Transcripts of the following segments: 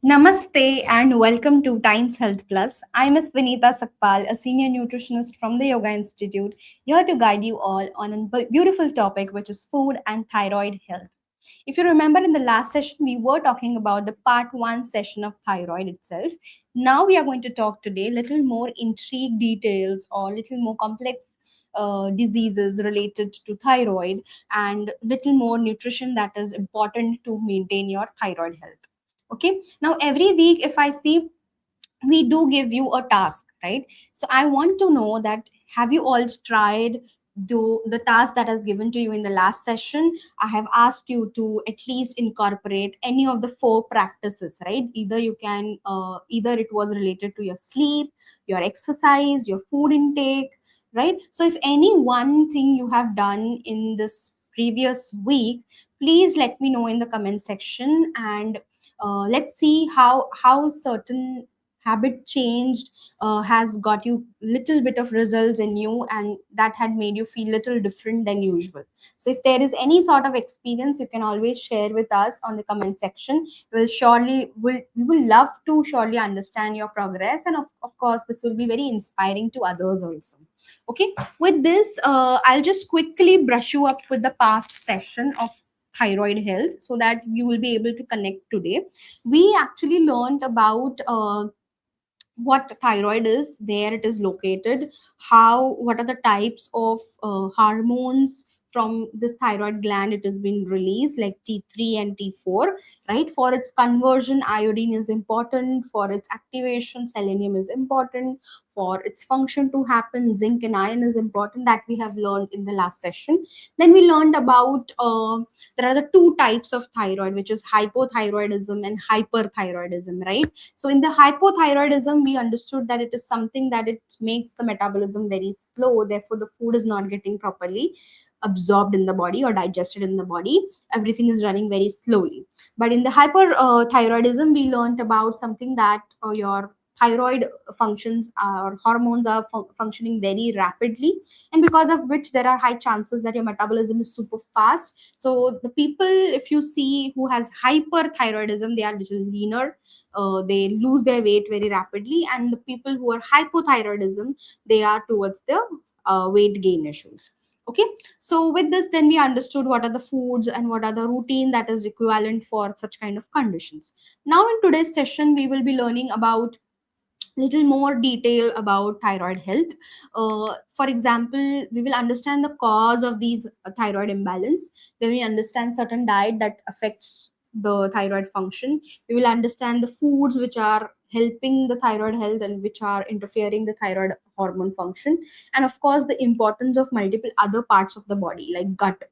Namaste and welcome to Times Health Plus. I'm Miss Vinita Sakpal, a senior nutritionist from the Yoga Institute, here to guide you all on a beautiful topic which is food and thyroid health. If you remember in the last session, we were talking about the part one session of thyroid itself. Now we are going to talk today little more intrigue details or little more complex diseases related to thyroid and little more nutrition that is important to maintain your thyroid health. Okay, now every week if I see, we do give you a task, right? So I want to know that, have you all tried do the task that has given to you in the last session? I have asked you to at least incorporate any of the four practices, right? Either you can either it was related to your sleep, your exercise, your food intake, right? So if any one thing you have done in this previous week, please let me know in the comment section, and let's see how certain habit changed has got you little bit of results in you, and that had made you feel little different than usual. So if there is any sort of experience, you can always share with us on the comment section. We will love to surely understand your progress, and of course this will be very inspiring to others also. Okay, with this I'll just quickly brush you up with the past session of thyroid health so that you will be able to connect today. We actually learned about what thyroid is, where it is located, how what are the types of hormones from this thyroid gland it has been released, like T3 and T4, right? For its conversion, iodine is important. For its activation, selenium is important. For its function to happen, zinc and iron is important. That we have learned in the last session. Then we learned about there are the two types of thyroid, which is hypothyroidism and hyperthyroidism, right? So in the hypothyroidism, we understood that it is something that it makes the metabolism very slow. Therefore, the food is not getting properly absorbed in the body or digested in the body. Everything is running very slowly. But in the hyperthyroidism, we learned about something that your thyroid functions or hormones are functioning very rapidly, and because of which there are high chances that your metabolism is super fast. So the people, if you see, who has hyperthyroidism, they are little leaner, they lose their weight very rapidly, and the people who are hypothyroidism, they are towards the weight gain issues. Okay, so with this then we understood what are the foods and what are the routine that is equivalent for such kind of conditions. Now in today's session we will be learning about little more detail about thyroid health. For example, we will understand the cause of these thyroid imbalance. Then we understand certain diet that affects the thyroid function. We will understand the foods which are helping the thyroid health and which are interfering the thyroid hormone function, and of course the importance of multiple other parts of the body like gut,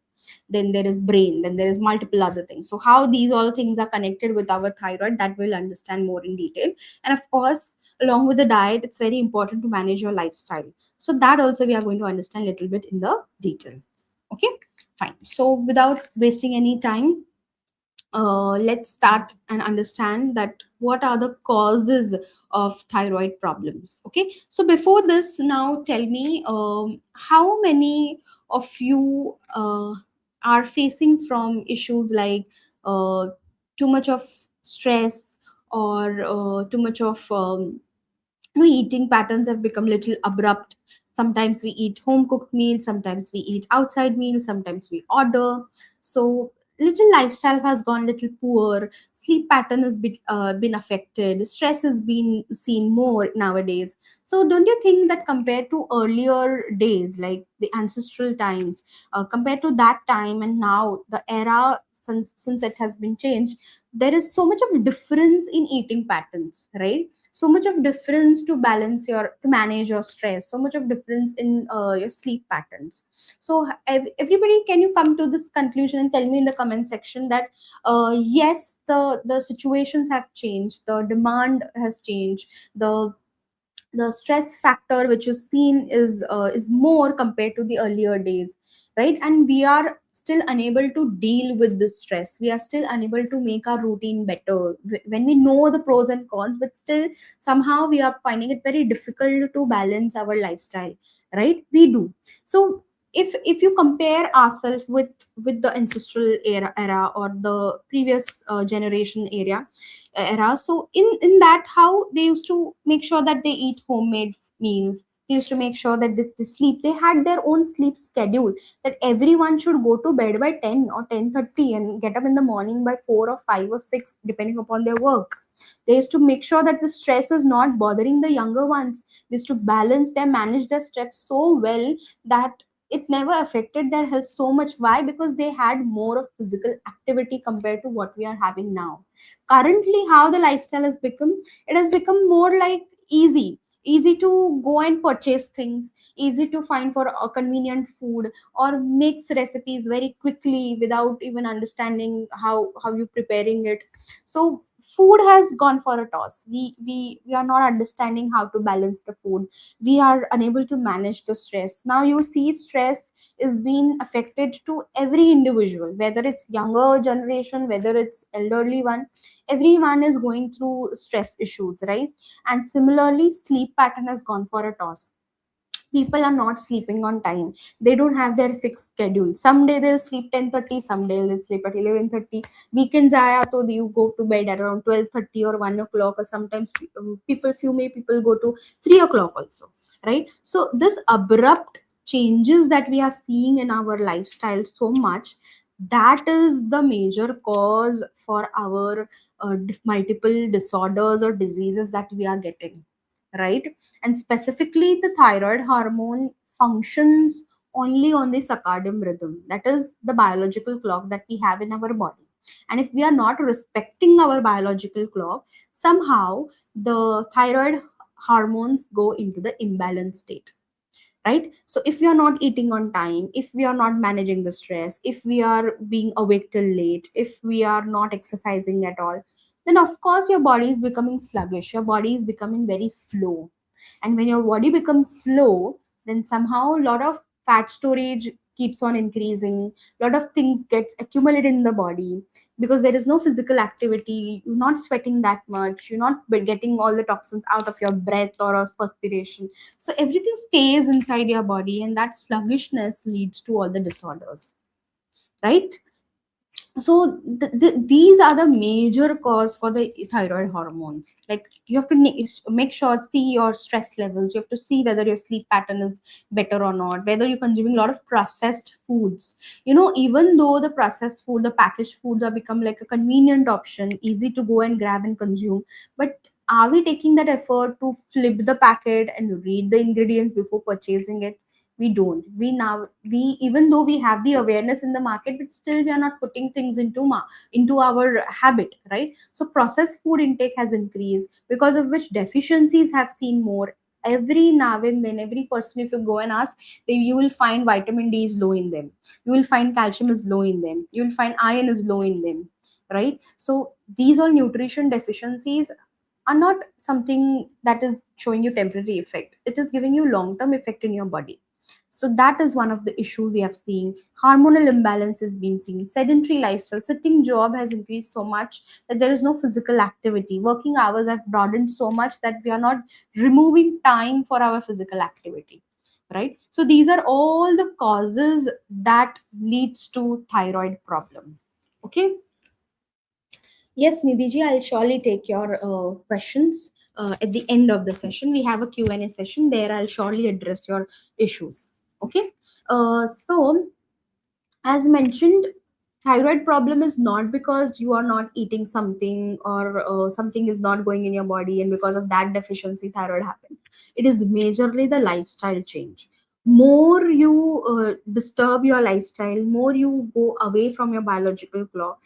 then there is brain, then there is multiple other things. So how these all things are connected with our thyroid, that we'll understand more in detail. And of course, along with the diet, it's very important to manage your lifestyle. So that also we are going to understand a little bit in the detail. Okay, fine. So without wasting any time, let's start and understand that what are the causes of thyroid problems. Okay, so before this, now tell me, how many of you are facing from issues like too much of stress, or too much of eating patterns have become little abrupt. Sometimes we eat home cooked meals, sometimes we eat outside meals, sometimes we order. So little lifestyle has gone little poor, sleep pattern has been affected, stress has been seen more nowadays. So don't you think that compared to earlier days, like the ancestral times, compared to that time and now the era, since it has been changed, there is so much of difference in eating patterns, right? So much of difference to balance your, to manage your stress, so much of difference in your sleep patterns. So everybody, can you come to this conclusion and tell me in the comment section that yes, the situations have changed, the demand has changed, the stress factor which is seen is more compared to the earlier days, right? And we are still unable to deal with this stress, we are still unable to make our routine better when we know the pros and cons, but still somehow we are finding it very difficult to balance our lifestyle, right? We do. So if you compare ourselves with the ancestral era or the previous generation era, so in that, how they used to make sure that they eat homemade meals, they used to make sure that they sleep, they had their own sleep schedule, that everyone should go to bed by 10 or 10:30 and get up in the morning by 4 or 5 or 6 depending upon their work. They used to make sure that the stress is not bothering the younger ones. They used to balance them, manage their steps so well that It never affected their health so much. Why? Because they had more of physical activity compared to what we are having now. Currently, how the lifestyle has become, it has become more like easy to go and purchase things, easy to find for a convenient food, or makes recipes very quickly without even understanding how you preparing it. So food has gone for a toss. We are not understanding how to balance the food. We are unable to manage the stress. Now you see stress is being affected to every individual, whether it's younger generation, whether it's elderly one. Everyone is going through stress issues, right? And similarly, sleep pattern has gone for a toss. People are not sleeping on time. They don't have their fixed schedule. Someday they'll sleep 10:30, someday they'll sleep at 11:30. Weekends aaya to you go to bed around 12:30 or 1 o'clock, or sometimes few may people go to 3 o'clock also, right? So this abrupt changes that we are seeing in our lifestyle so much, that is the major cause for our multiple disorders or diseases that we are getting, right? And specifically, the thyroid hormone functions only on the circadian rhythm, that is the biological clock that we have in our body. And if we are not respecting our biological clock, somehow the thyroid hormones go into the imbalanced state, right? So if we are not eating on time, if we are not managing the stress, if we are being awake till late, if we are not exercising at all, then of course your body is becoming sluggish, your body is becoming very slow. And when your body becomes slow, then somehow a lot of fat storage keeps on increasing, a lot of things gets accumulated in the body, because there is no physical activity, you're not sweating that much, you're not getting all the toxins out of your breath or perspiration. So everything stays inside your body, and that sluggishness leads to all the disorders, right? So these are the major cause for the thyroid hormones. Like you have to make sure, see your stress levels, you have to see whether your sleep pattern is better or not, whether you're consuming a lot of processed foods. Even though the processed food, the packaged foods are become like a convenient option, easy to go and grab and consume, but are we taking that effort to flip the packet and read the ingredients before purchasing it? We don't. We, even though we have the awareness in the market, but still we are not putting things into our habit, right? So processed food intake has increased, because of which deficiencies have seen more. Every now and then, every person, if you go and ask, you will find vitamin D is low in them, you will find calcium is low in them, you will find iron is low in them, right? So these all nutrition deficiencies are not something that is showing you temporary effect, it is giving you long term effect in your body. So that is one of the issue we have seen. Hormonal imbalance is being seen. Sedentary lifestyle, sitting job has increased so much that there is no physical activity. Working hours have broadened so much that we are not removing time for our physical activity, right? So these are all the causes that leads to thyroid problem. Okay. Yes, Nidhi ji, I'll surely take your questions at the end of the session. We have a Q&A session there. I'll surely address your issues. Okay. So, as mentioned, thyroid problem is not because you are not eating something, or something is not going in your body, and because of that deficiency, thyroid happened. It is majorly the lifestyle change. More you disturb your lifestyle, more you go away from your biological clock,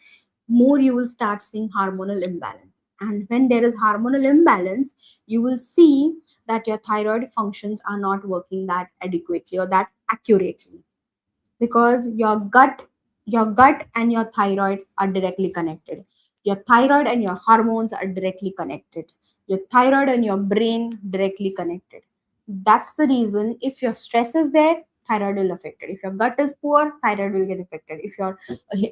more you will start seeing hormonal imbalance. And when there is hormonal imbalance, you will see that your thyroid functions are not working that adequately or that accurately, because your gut and your thyroid are directly connected. Your thyroid and your hormones are directly connected. Your thyroid and your brain directly connected. That's the reason, if your stress is there, thyroid will affect it. If your gut is poor, thyroid will get affected. If your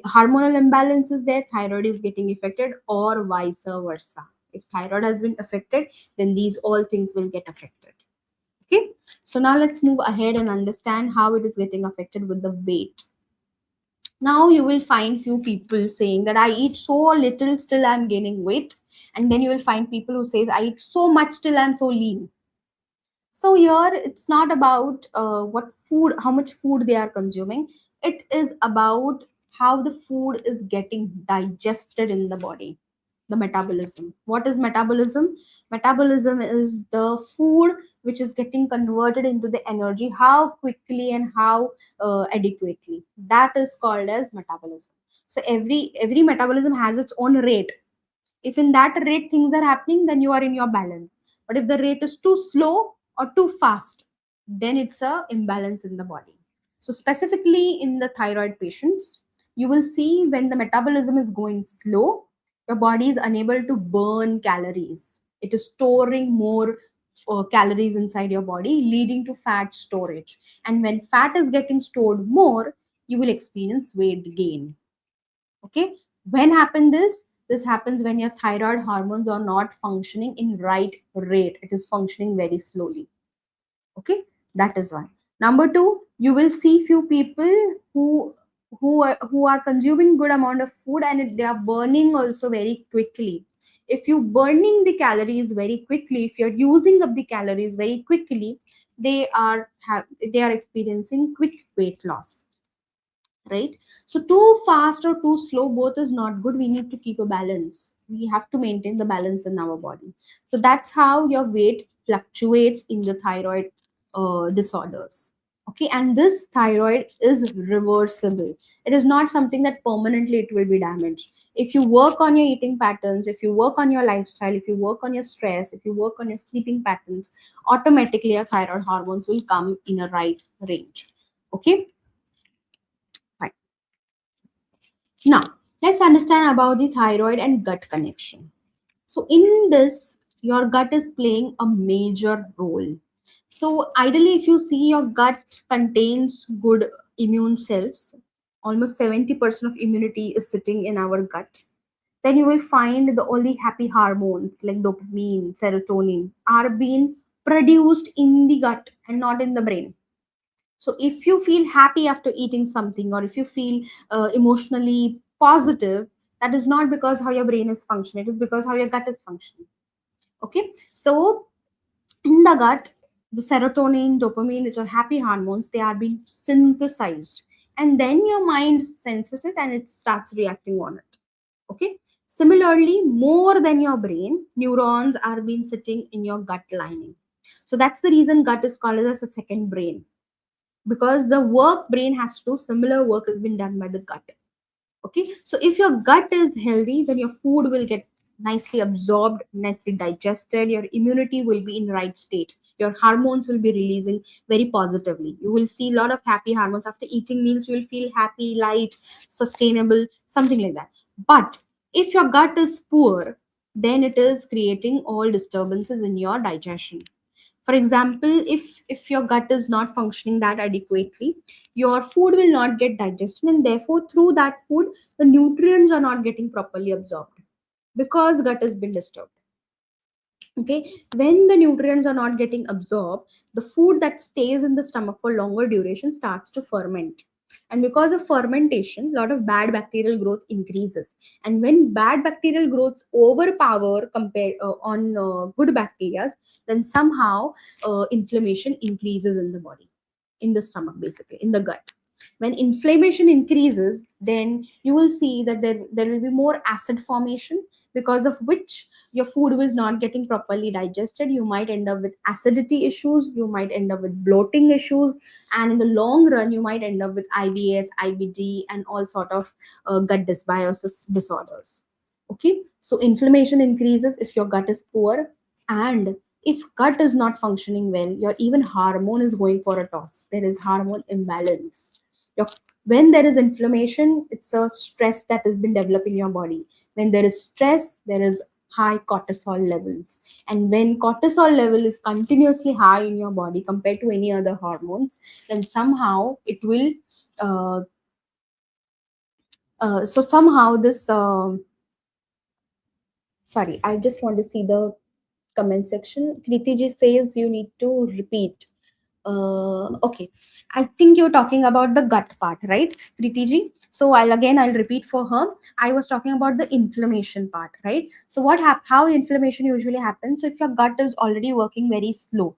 hormonal imbalance is there, thyroid is getting affected, or vice versa. If thyroid has been affected, then these all things will get affected. Okay, so now let's move ahead and understand how it is getting affected with the weight. Now you will find few people saying that I eat so little, still I'm gaining weight. And then you will find people who says I eat so much, still I'm so lean. So here it's not about what food, how much food they are consuming. It is about how the food is getting digested in the body. The metabolism. What is metabolism? Metabolism is the food which is getting converted into the energy, how quickly and how adequately. That is called as metabolism. So every metabolism has its own rate. If in that rate things are happening, then you are in your balance. But if the rate is too slow or too fast, then it's a imbalance in the body. So specifically in the thyroid patients, you will see when the metabolism is going slow, your body is unable to burn calories. It is storing more calories inside your body, leading to fat storage. And when fat is getting stored more, you will experience weight gain. Okay, when happen this happens when your thyroid hormones are not functioning in right rate. It is functioning very slowly. Okay, that is one. Number two, you will see few people who are consuming good amount of food, and they are burning also very quickly. If you burning the calories very quickly, if you're using up the calories very quickly, they are experiencing quick weight loss, right? So too fast or too slow, both is not good. We need to keep a balance. We have to maintain the balance in our body. So that's how your weight fluctuates in the thyroid disorders. Okay, and this thyroid is reversible. It is not something that permanently it will be damaged. If you work on your eating patterns, if you work on your lifestyle, if you work on your stress, if you work on your sleeping patterns, automatically your thyroid hormones will come in a right range. Okay, fine. Now, let's understand about the thyroid and gut connection. So, in this, your gut is playing a major role. So, ideally, if you see your gut contains good immune cells, almost 70% of immunity is sitting in our gut, then you will find the only happy hormones like dopamine, serotonin are being produced in the gut and not in the brain. So if you feel happy after eating something, or if you feel emotionally positive, that is not because how your brain is functioning, it is because how your gut is functioning. Okay, so in the gut, the serotonin, dopamine, which are happy hormones, they are being synthesized, and then your mind senses it and it starts reacting on it. Okay, similarly, more than your brain, neurons are being sitting in your gut lining. So that's the reason gut is called as a second brain, because the work brain has to do, similar work has been done by the gut. Okay, so if your gut is healthy, then your food will get nicely absorbed, nicely digested, your immunity will be in right state, your hormones will be releasing very positively. You will see a lot of happy hormones after eating meals. You will feel happy, light, sustainable, something like that. But if your gut is poor, then it is creating all disturbances in your digestion. For example, if your gut is not functioning that adequately, your food will not get digested, and therefore through that food the nutrients are not getting properly absorbed, because gut has been disturbed. Okay, when the nutrients are not getting absorbed, the food that stays in the stomach for longer duration starts to ferment, and because of fermentation, a lot of bad bacterial growth increases. And when bad bacterial growths overpower compared on good bacteria, then somehow inflammation increases in the body, in the stomach, basically in the gut. When inflammation increases, then you will see that there will be more acid formation, because of which your food was not getting properly digested. You might end up with acidity issues, you might end up with bloating issues, and in the long run you might end up with IBS, IBD, and all sort of gut dysbiosis disorders. Okay, so inflammation increases if your gut is poor, and if gut is not functioning well, your even hormone is going for a toss. There is hormone imbalance. Your, when there is inflammation, it's a stress that has been developed in your body. When there is stress, there is high cortisol levels, and when cortisol level is continuously high in your body compared to any other hormones, then somehow it will so somehow this sorry, I just want to see the comment section. Kriti ji says you need to repeat. Okay, I think you're talking about the gut part, right, Kriti ji? So I'll repeat for her. I was talking about the inflammation part, right? So how inflammation usually happens? So if your gut is already working very slow,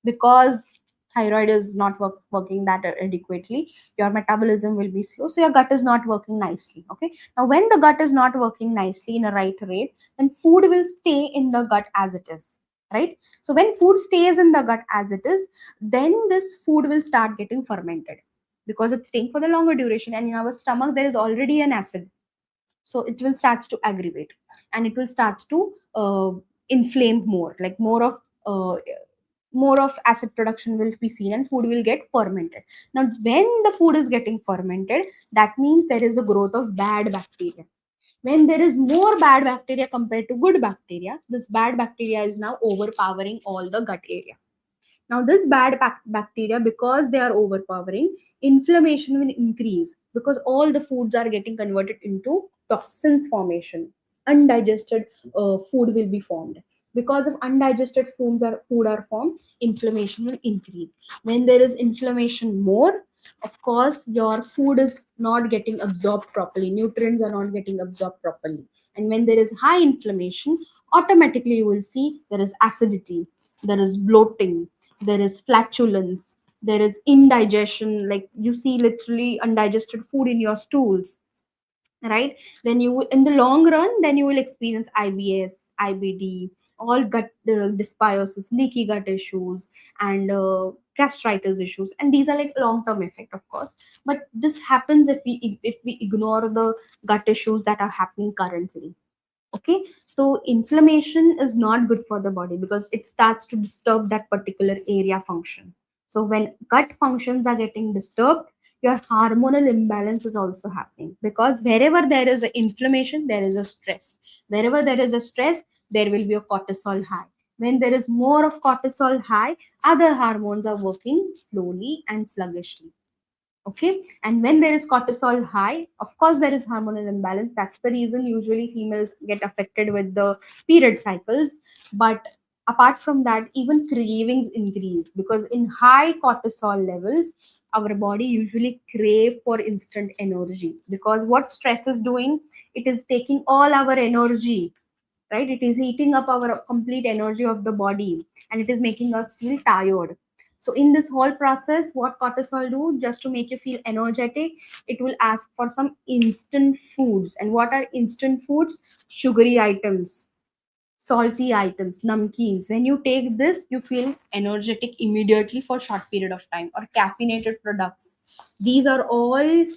because thyroid is not working that adequately, your metabolism will be slow, so your gut is not working nicely. Okay, now when the gut is not working nicely in a right rate, then food will stay in the gut as it is. right? So when food stays in the gut as it is, then this food will start getting fermented, because it's staying for the longer duration, and in our stomach there is already an acid. So it will start to aggravate, and it will start to inflame more, like uh, more of acid production will be seen, and food will get fermented. Now when the food is getting fermented, that means there is a growth of bad bacteria. When there is more bad bacteria compared to good bacteria, this bad bacteria is now overpowering all the gut area. Now, this bad bacteria, because they are overpowering, inflammation will increase, because all the foods are getting converted into toxins formation. Undigested food will be formed. Because of undigested food are formed, inflammation will increase. When there is inflammation more, of course, your food is not getting absorbed properly. Nutrients are not getting absorbed properly. And when there is high inflammation, automatically you will see there is acidity, there is bloating, there is flatulence, there is indigestion, like you see literally undigested food in your stools, right? Then you in the long run, then you will experience IBS, IBD, all gut dysbiosis, leaky gut issues, and gastritis issues, and these are like long term effect, of course. But this happens if we ignore the gut issues that are happening currently. Okay, so inflammation is not good for the body, because it starts to disturb that particular area function. So when gut functions are getting disturbed, your hormonal imbalance is also happening, because wherever there is an inflammation, there is a stress. Wherever there is a stress, there will be a cortisol high. When there is more of cortisol high, other hormones are working slowly and sluggishly. Okay, and when there is cortisol high, of course there is hormonal imbalance. That's the reason usually females get affected with the period cycles. But apart from that, even cravings increase, because in high cortisol levels, our body usually crave for instant energy, because what stress is doing, it is taking all our energy, right? It is eating up our complete energy of the body, and it is making us feel tired. So in this whole process, what cortisol do, just to make you feel energetic, it will ask for some instant foods. And what are instant foods? Sugary items, salty items, namkeens. When you take this, you feel energetic immediately for short period of time. Or caffeinated products. These are all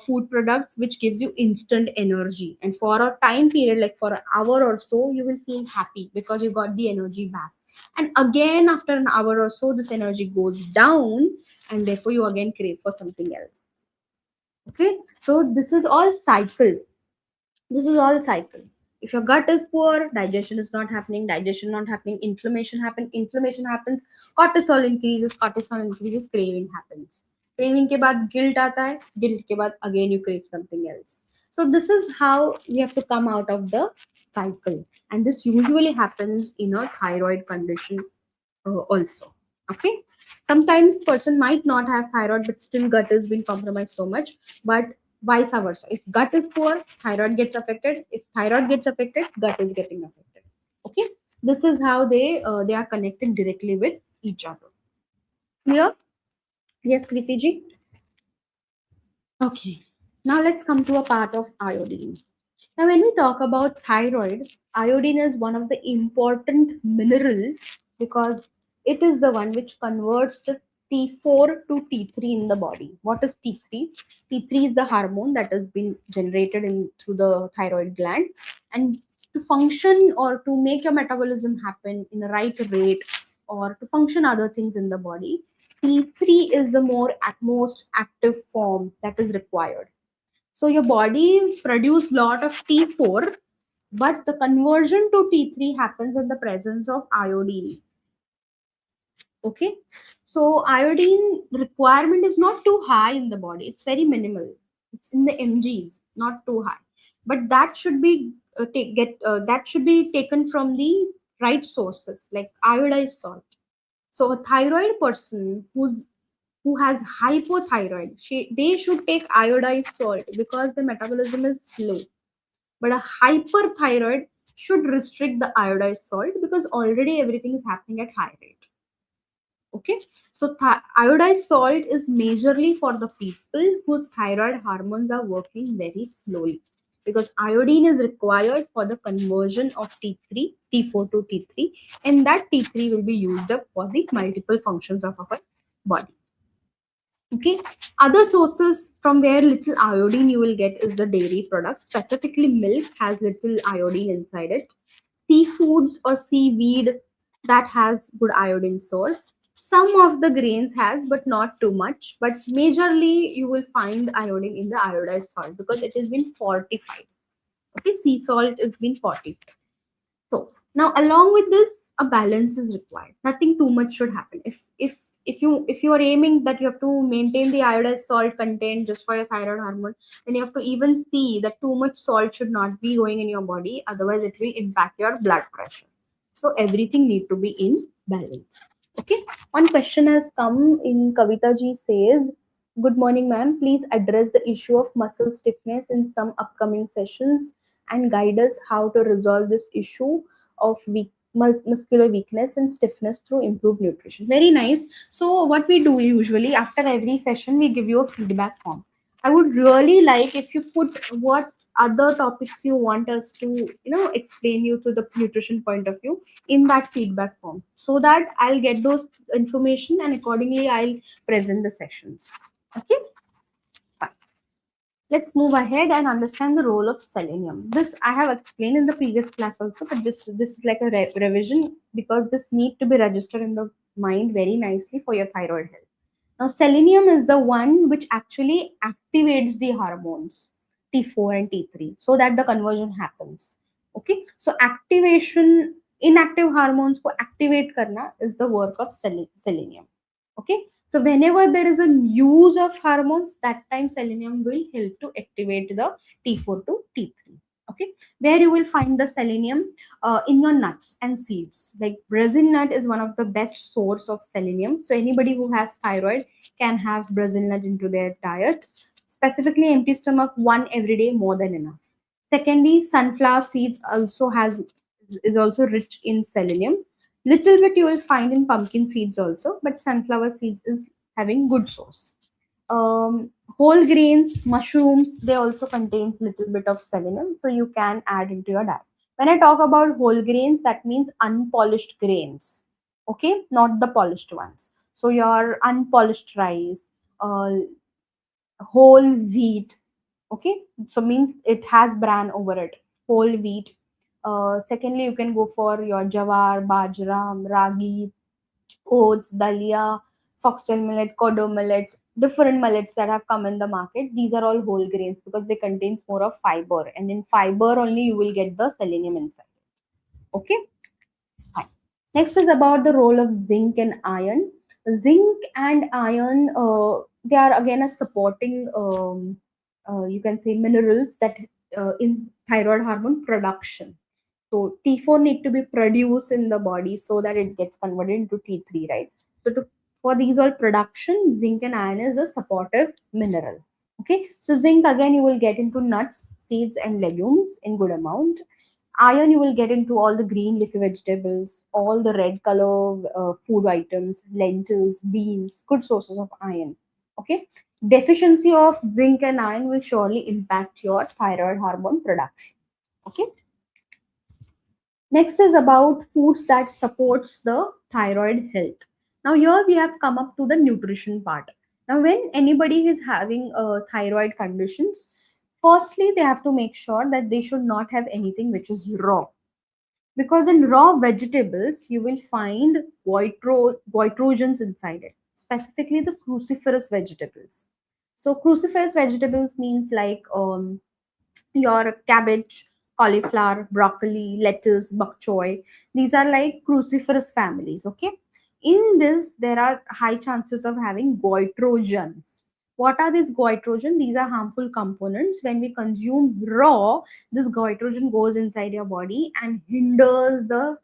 food products which gives you instant energy. And for a time period, like for an hour or so, you will feel happy because you got the energy back. And again, after an hour or so, this energy goes down, and therefore you again crave for something else. Okay, so this is all cycle. If your gut is poor, digestion not happening, inflammation happens, cortisol increases, craving happens. Craving के बाद guilt आता है, guilt के बाद again you crave something else. So this is how we have to come out of the cycle, and this usually happens in a thyroid condition also. Okay, sometimes person might not have thyroid, but still gut is being compromised so much. But vice versa, if gut is poor, thyroid gets affected. If thyroid gets affected, gut is getting affected. Okay, this is how they are connected directly with each other. Clear? Yes, Kriti ji. Okay, now let's come to a part of iodine. Now, when we talk about thyroid, iodine is one of the important mineral, because it is the one which converts the T4 to T3 in the body. What is T3? T3 is the hormone that has been generated in through the thyroid gland, and to function or to make your metabolism happen in the right rate, or to function other things in the body, T3 is the most active form that is required. So your body produce lot of T4, but the conversion to T3 happens in the presence of iodine. Okay, so iodine requirement is not too high in the body. It's very minimal. It's in the mgs, not too high. But that should be that should be taken from the right sources, like iodized salt. So a thyroid person who has hypothyroid, they should take iodized salt, because the metabolism is slow. But a hyperthyroid should restrict the iodized salt, because already everything is happening at high rate. Okay, so iodized salt is majorly for the people whose thyroid hormones are working very slowly. because iodine is required for the conversion of T3, T4 to T3, and that T3 will be used up for the multiple functions of our body. Okay, other sources from where little iodine you will get is the dairy products, specifically milk has little iodine inside it. Seafoods or seaweed that has good iodine source. Some of the grains has, but not too much. But majorly you will find iodine in the iodized salt because it has been fortified. Okay, sea salt is been fortified. So now along with this, a balance is required. Nothing too much should happen. If you are aiming that you have to maintain the iodized salt content just for your thyroid hormone, then you have to even see that too much salt should not be going in your body, otherwise it will impact your blood pressure. So everything need to be in balance. Okay. One question has come in. Kavita ji says, "Good morning, ma'am. Please address the issue of muscle stiffness in some upcoming sessions and guide us how to resolve this issue of muscular weakness and stiffness through improved nutrition." Very nice. So what we do usually after every session, we give you a feedback form. I would really like if you put what other topics you want us to explain you to the nutrition point of view in that feedback form, so that I'll get those information and accordingly I'll present the sessions. Okay, fine. Let's move ahead and understand the role of selenium. This I have explained in the previous class also, but this is like a revision because this need to be registered in the mind very nicely for your thyroid health. Now, selenium is the one which actually activates the hormones T4 and T3 so that the conversion happens. Okay, so activation, inactive hormones ko activate karna is the work of selenium. Okay, so whenever there is a use of hormones, that time selenium will help to activate the T4 to T3. Okay, where you will find the selenium in your nuts and seeds. Like Brazil nut is one of the best source of selenium. So anybody who has thyroid can have Brazil nut into their diet. Specifically, empty stomach, one every day more than enough. Secondly, sunflower seeds also has is also rich in selenium. Little bit you will find in pumpkin seeds also, but sunflower seeds is having good source. Whole grains, mushrooms, they also contain little bit of selenium, so you can add into your diet. When I talk about whole grains, that means unpolished grains, okay, not the polished ones. So your unpolished rice, uh, whole wheat, okay, so means it has bran over it, whole wheat. Secondly, you can go for your jawar, bajra, ragi, oats, dalia, foxtail millet, kodo millets, different millets that have come in the market. These are all whole grains because they contains more of fiber, and in fiber only you will get the selenium inside. Okay. Fine. Next is about the role of zinc and iron. Zinc and iron, they are again a supporting, you can say, minerals that in thyroid hormone production. So T4 need to be produced in the body so that it gets converted into T3, right? So for these all production, zinc and iron is a supportive mineral. Okay, so zinc again you will get into nuts, seeds, and legumes in good amount. Iron you will get into all the green leafy vegetables, all the red color food items, lentils, beans, good sources of iron. Okay, deficiency of zinc and iron will surely impact your thyroid hormone production. Okay. Next is about foods that supports the thyroid health. Now here we have come up to the nutrition part. Now when anybody is having thyroid conditions, firstly they have to make sure that they should not have anything which is raw, because in raw vegetables you will find goitrogens inside it, specifically the cruciferous vegetables. So cruciferous vegetables means like your cabbage, cauliflower, broccoli, lettuce, bok choy. These are like cruciferous families. Okay. In this, there are high chances of having goitrogens. What are these goitrogen? These are harmful components. When we consume raw, this goitrogen goes inside your body and hinders the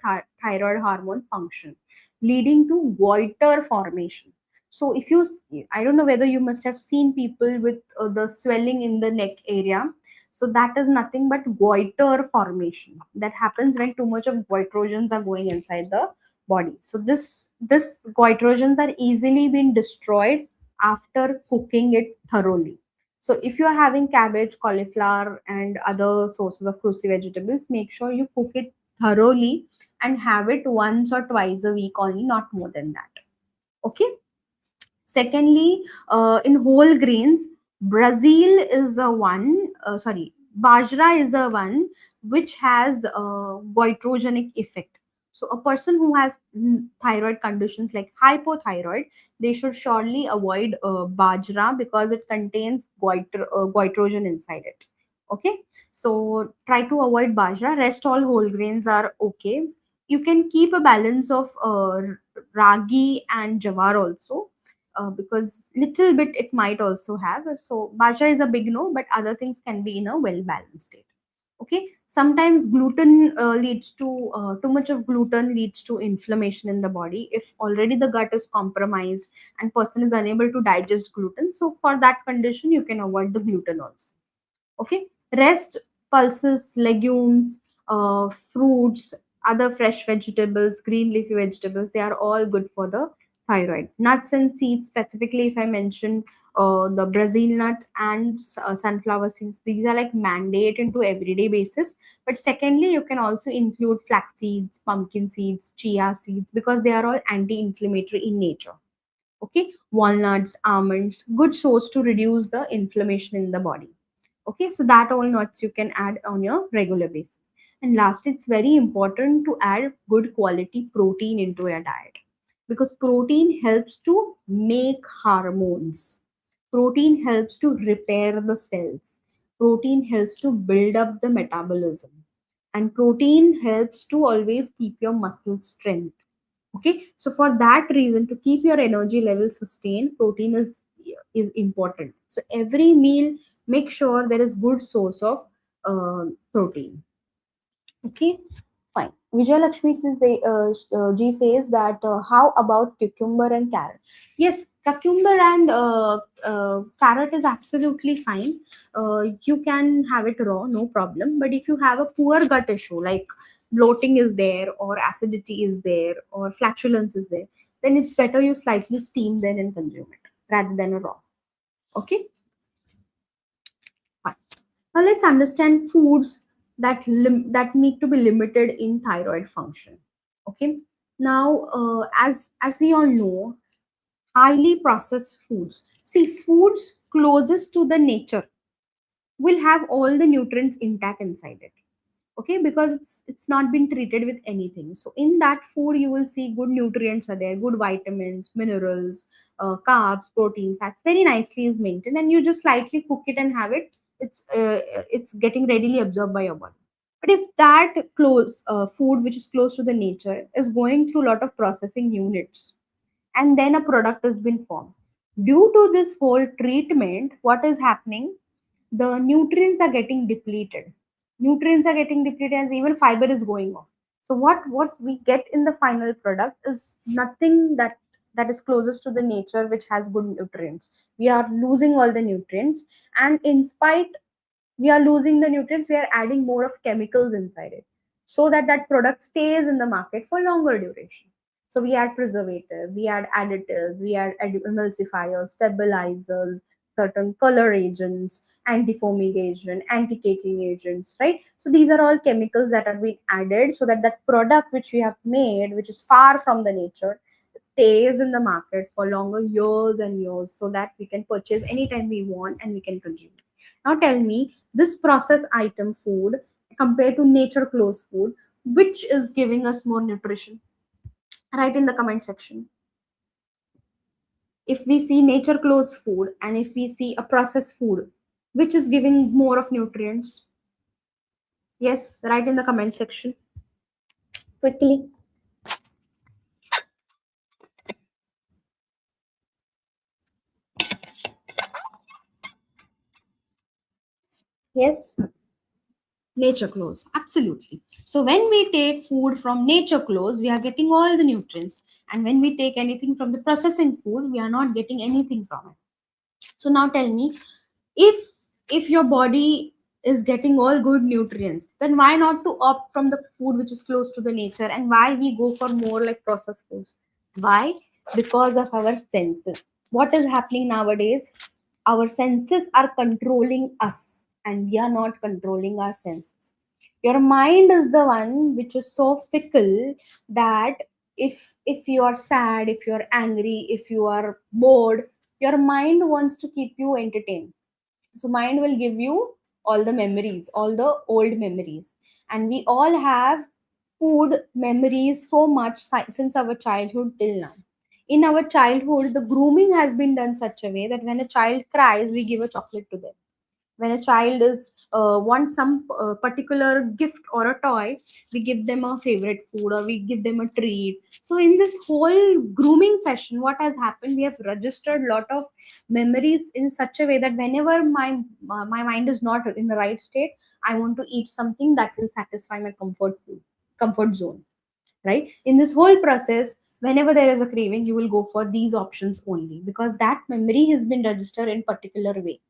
thyroid hormone function, leading to goiter formation. So if you, I don't know whether you must have seen people with the swelling in the neck area, so that is nothing but goiter formation that happens when too much of goitrogens are going inside the body. So this goitrogens are easily being destroyed after cooking it thoroughly. So if you are having cabbage, cauliflower, and other sources of crucial vegetables, make sure you cook it thoroughly and have it once or twice a week only, not more than that. Okay. Secondly, in whole grains, Brazil is a one. Bajra is a one which has a goitrogenic effect. So a person who has thyroid conditions like hypothyroid, they should surely avoid bajra because it contains goitrogen inside it. Okay, so try to avoid bajra. Rest all whole grains are okay. You can keep a balance of ragi and jawar also, because little bit it might also have. So bajra is a big no, but other things can be in a well balanced state. Okay, sometimes gluten leads to too much of gluten leads to inflammation in the body if already the gut is compromised and person is unable to digest gluten. So for that condition you can avoid the gluten also. Okay, rest, pulses, legumes, fruits, other fresh vegetables, green leafy vegetables, they are all good for the thyroid. Nuts and seeds, specifically if I mention the Brazil nut and sunflower seeds, these are like mandate into everyday basis. But secondly, you can also include flax seeds, pumpkin seeds, chia seeds, because they are all anti-inflammatory in nature. Okay, walnuts, almonds, good source to reduce the inflammation in the body. Okay, so that all nuts you can add on your regular basis. And last, it's very important to add good quality protein into your diet, because protein helps to make hormones. Protein helps to repair the cells. Protein helps to build up the metabolism. And protein helps to always keep your muscle strength. Okay, so for that reason, to keep your energy level sustained, protein is important. So every meal, make sure there is good source of protein. Okay, fine. Vijay Lakshmi says G says that how about cucumber and carrot? Yes, cucumber and carrot is absolutely fine. You can have it raw, no problem. But if you have a poor gut issue like bloating is there, or acidity is there, or flatulence is there, then it's better you slightly steam then and consume it rather than a raw. Okay, fine. Now let's understand foods that need to be limited in thyroid function. Okay. Now, as we all know, highly processed foods. See, foods closest to the nature will have all the nutrients intact inside it. Okay, because it's not been treated with anything. So in that food you will see good nutrients are there, good vitamins, minerals, carbs, protein, fats, very nicely is maintained, and you just slightly cook it and have it. It's getting readily absorbed by your body. But if that close food which is close to the nature is going through a lot of processing units, and then a product has been formed, due to this whole treatment, what is happening, the nutrients are getting depleted. Nutrients are getting depleted, and even fiber is going off. So what we get in the final product is nothing that is closest to the nature which has good nutrients. We are losing all the nutrients, and in spite we are losing the nutrients, we are adding more of chemicals inside it, so that that product stays in the market for longer duration. So we add preservative, we add additives, we add emulsifiers, stabilizers, certain color agents, anti-fumigation, anti-caking agents, right? So these are all chemicals that are being added so that that product which we have made, which is far from the nature, stays in the market for longer years and years, so that we can purchase anytime we want and we can consume. Now tell me, this processed item food compared to nature close food, which is giving us more nutrition? Write in the comment section. If we see nature close food and if we see a processed food, which is giving more of nutrients? Yes, write in the comment section quickly. Yes, nature close, absolutely. So when we take food from nature close, we are getting all the nutrients, and when we take anything from the processing food, we are not getting anything from it. So now tell me, if your body is getting all good nutrients, then why not to opt from the food which is close to the nature, and why we go for more like processed foods? Why? Because of our senses. What is happening nowadays? Our senses are controlling us, and we are not controlling our senses. Your mind is the one which is so fickle that if you are sad, if you are angry, if you are bored, your mind wants to keep you entertained. So mind will give you all the memories, all the old memories. And we all have food memories so much since our childhood till now. In our childhood, the grooming has been done such a way that when a child cries, we give a chocolate to them. When a child is wants some particular gift or a toy, we give them a favorite food or we give them a treat. So in this whole grooming session, what has happened, we have registered a lot of memories in such a way that whenever my mind is not in the right state, I want to eat something that will satisfy my comfort zone, right? In this whole process, whenever there is a craving, you will go for these options only because that memory has been registered in particular way,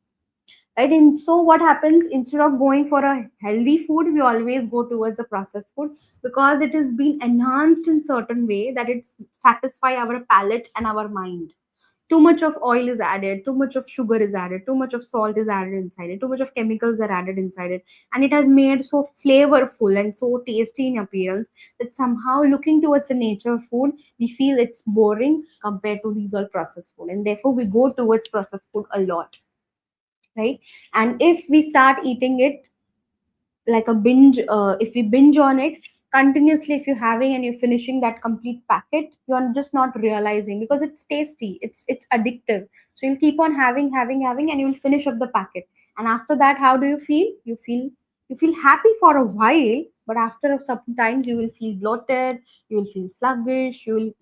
right? And so what happens, instead of going for a healthy food, we always go towards a processed food because it has been enhanced in certain way that it's satisfy our palate and our mind. Too much of oil is added, too much of sugar is added, too much of salt is added inside it, too much of chemicals are added inside it, and it has made so flavorful and so tasty in appearance that somehow looking towards the nature of food, we feel it's boring compared to these all processed food, and therefore we go towards processed food a lot, right? And if we start eating it like a binge, if we binge on it continuously, if you're having and you're finishing that complete packet, you're just not realizing because it's tasty, it's addictive. So you'll keep on having and you'll finish up the packet. And after that, how do you feel? You feel happy for a while, but after some times you will feel bloated, you will feel sluggish, you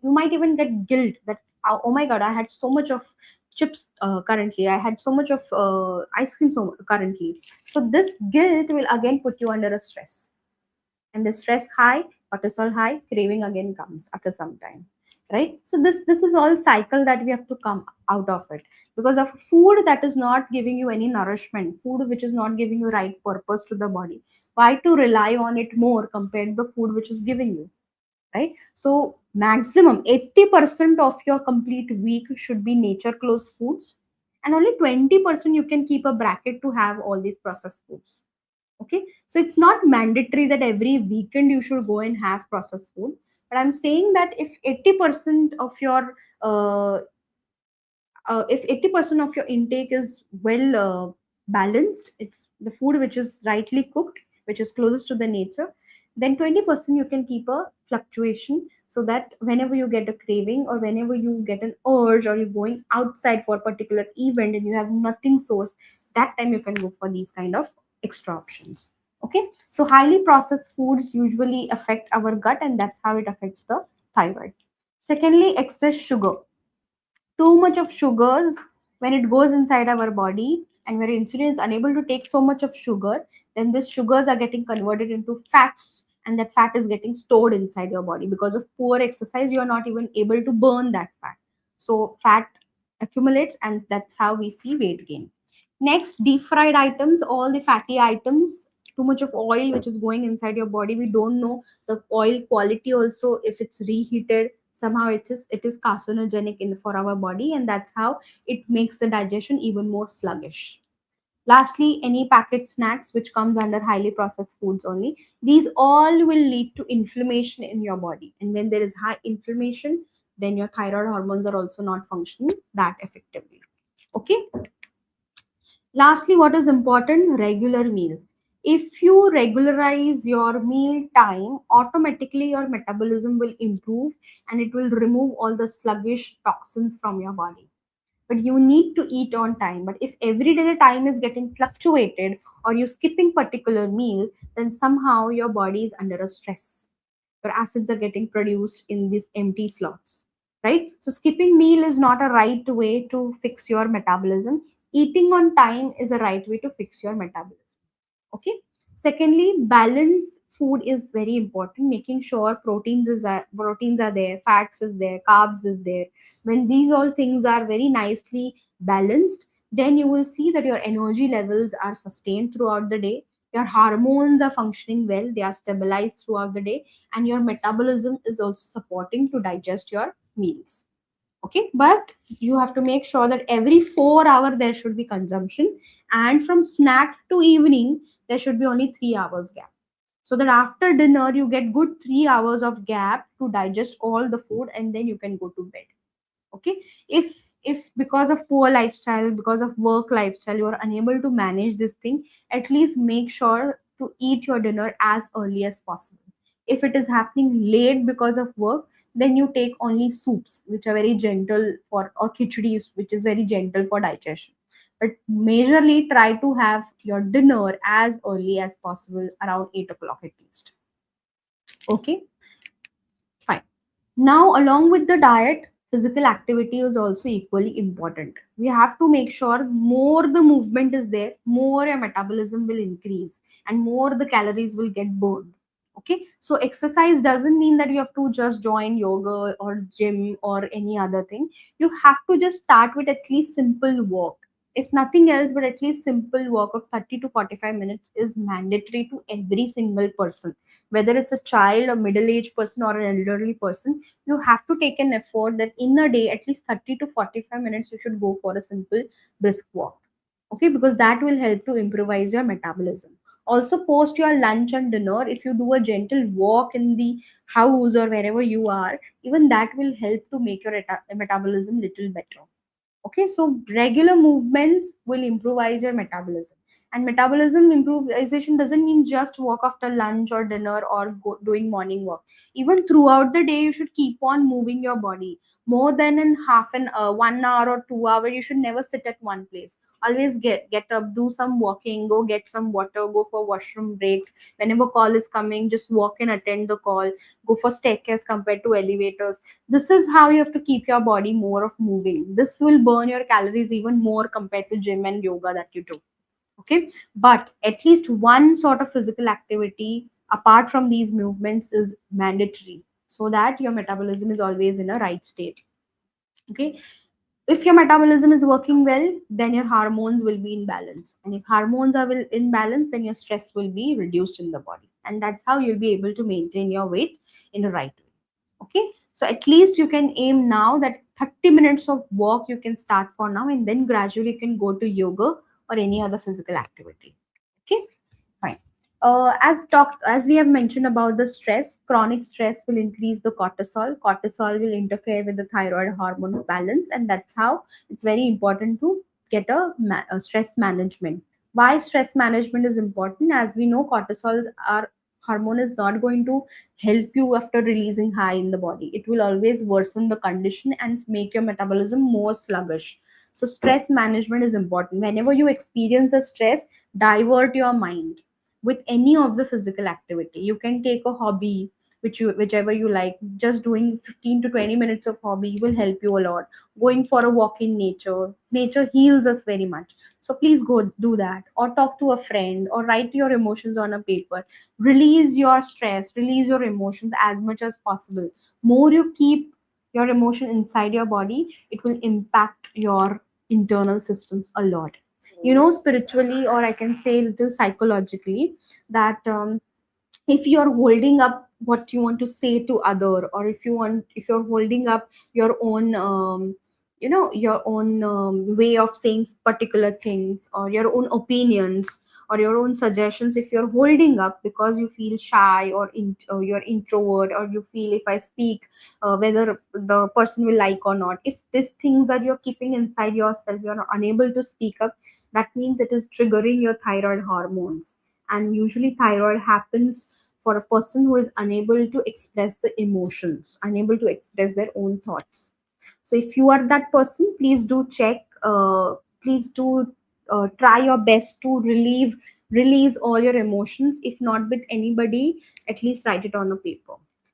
might even get guilt that, oh my god, I had so much of chips currently, I had so much of ice cream currently. So this guilt will again put you under a stress. And the stress high, cortisol high, craving again comes after some time. Right? So this is all cycle that we have to come out of it. Because of food that is not giving you any nourishment, food which is not giving you right purpose to the body. Why to rely on it more compared to the food which is giving you? Right? So maximum 80% of your complete week should be nature close foods, and only 20% you can keep a bracket to have all these processed foods. Okay, so it's not mandatory that every weekend you should go and have processed food, but I'm saying that uh, if 80% of your intake is well balanced, it's the food which is rightly cooked, which is closest to the nature, then 20% you can keep a fluctuation so that whenever you get a craving or whenever you get an urge or you're going outside for a particular event and you have nothing source, that time you can go for these kind of extra options. Okay, so highly processed foods usually affect our gut, and that's how it affects the thyroid. Secondly, excess sugar. Too much of sugars, when it goes inside our body and where insulin is unable to take so much of sugar, then these sugars are getting converted into fats, and that fat is getting stored inside your body. Because of poor exercise, you are not even able to burn that fat, so fat accumulates, and that's how we see weight gain. Next, deep fried items, all the fatty items, too much of oil which is going inside your body. We don't know the oil quality also. If it's reheated, somehow it is carcinogenic in for our body, and that's how it makes the digestion even more sluggish. Lastly, any packet snacks which comes under highly processed foods only, these all will lead to inflammation in your body, and when there is high inflammation, then your thyroid hormones are also not functioning that effectively. Okay. Lastly, what is important? Regular meals. If you regularize your meal time, automatically your metabolism will improve and it will remove all the sluggish toxins from your body. But you need to eat on time. But if every day the time is getting fluctuated or you're skipping particular meal, then somehow your body is under a stress. Your acids are getting produced in these empty slots, right? So skipping meal is not a right way to fix your metabolism. Eating on time is a right way to fix your metabolism. Okay. Secondly, balance food is very important. Making sure proteins are there, fats is there, carbs is there. When these all things are very nicely balanced, then you will see that your energy levels are sustained throughout the day. Your hormones are functioning well, they are stabilized throughout the day, and your metabolism is also supporting to digest your meals. Okay, but you have to make sure that every 4 hour there should be consumption, and from snack to evening there should be only 3 hours gap, so that after dinner you get good 3 hours of gap to digest all the food, and then you can go to bed. Okay, if because of poor lifestyle, because of work lifestyle, you are unable to manage this thing, at least make sure to eat your dinner as early as possible. If it is happening late because of work, then you take only soups which are very gentle for, or khichdis which is very gentle for digestion, but majorly try to have your dinner as early as possible, around 8 o'clock at least. Okay, fine. Now, along with the diet, physical activity is also equally important. We have to make sure more the movement is there, more your metabolism will increase and more the calories will get burned. Okay, so exercise doesn't mean that you have to just join yoga or gym or any other thing. You have to just start with at least simple walk. If nothing else, but at least simple walk of 30 to 45 minutes is mandatory to every single person, whether it's a child, a middle-aged person, or an elderly person. You have to take an effort that in a day at least 30 to 45 minutes you should go for a simple brisk walk. Okay, because that will help to improvise your metabolism. Also, post your lunch and dinner, if you do a gentle walk in the house or wherever you are, even that will help to make your metabolism little better. Okay, so regular movements will improvise your metabolism. And metabolism improvisation doesn't mean just walk after lunch or dinner or doing morning walk. Even throughout the day, you should keep on moving your body. More than in half an 1 hour or 2 hour, you should never sit at one place. Always get up, do some walking, go get some water, go for washroom breaks. Whenever call is coming, just walk and attend the call. Go for staircase compared to elevators. This is how you have to keep your body more of moving. This will burn your calories even more compared to gym and yoga that you do. Okay, but at least one sort of physical activity apart from these movements is mandatory, so that your metabolism is always in a right state. Okay, if your metabolism is working well, then your hormones will be in balance, and if hormones are in balance, then your stress will be reduced in the body, and that's how you'll be able to maintain your weight in the right way. Okay, so at least you can aim now that 30 minutes of walk you can start for now, and then gradually you can go to yoga or any other physical activity. Okay, fine. As we have mentioned about the stress, chronic stress will increase the cortisol. Cortisol will interfere with the thyroid hormone balance, and that's how it's very important to get a stress management. Why stress management is important? As we know, cortisols are hormone is not going to help you after releasing high in the body. It will always worsen the condition and make your metabolism more sluggish. So stress management is important. Whenever you experience a stress, divert your mind with any of the physical activity. You can take a hobby whichever you like. Just doing 15 to 20 minutes of hobby will help you a lot. Going for a walk in nature. Nature heals us very much. So please go do that, or talk to a friend, or write your emotions on a paper. Release your stress, release your emotions as much as possible. More you keep your emotion inside your body, it will impact your internal systems a lot. Spiritually, or I can say little psychologically, that if you're holding up what you want to say to other, or if you're holding up your own your own way of saying particular things, or your own opinions, or your own suggestions, if you're holding up because you feel shy, or you're introvert, or you feel if I speak, whether the person will like or not, if these things that you're keeping inside yourself, you're unable to speak up, that means it is triggering your thyroid hormones. And usually thyroid happens for a person who is unable to express the emotions, unable to express their own thoughts. So if you are that person, please do check, please do try your best to release all your emotions. If not with anybody, at least write it on a paper.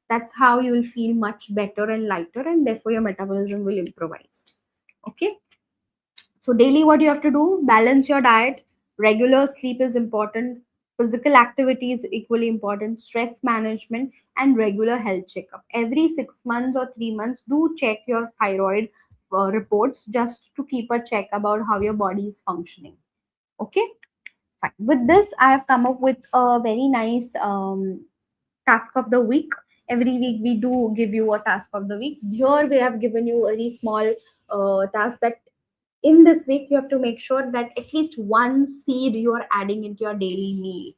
That's how you will feel much better and lighter, and therefore your metabolism will improvise. Okay, so daily what you have to do, balance your diet, regular sleep is important, physical activity is equally important, stress management, and regular health checkup. Every 6 months or 3 months, do check your thyroid reports, just to keep a check about how your body is functioning. Okay, fine. With this, I have come up with a very nice task of the week. Every week we do give you a task of the week. Here we have given you a very small task that in this week you have to make sure that at least one seed you are adding into your daily meal.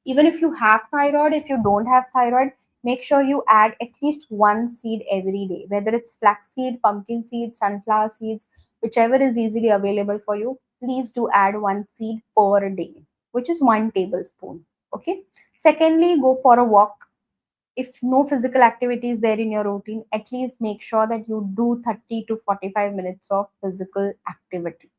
Even if you have thyroid, if you don't have thyroid, make sure you add at least one seed every day, whether it's flaxseed, pumpkin seed, sunflower seeds, whichever is easily available for you. Please do add one seed per day, which is 1 tablespoon. Okay. Secondly, go for a walk. If no physical activity is there in your routine, at least make sure that you do 30 to 45 minutes of physical activity.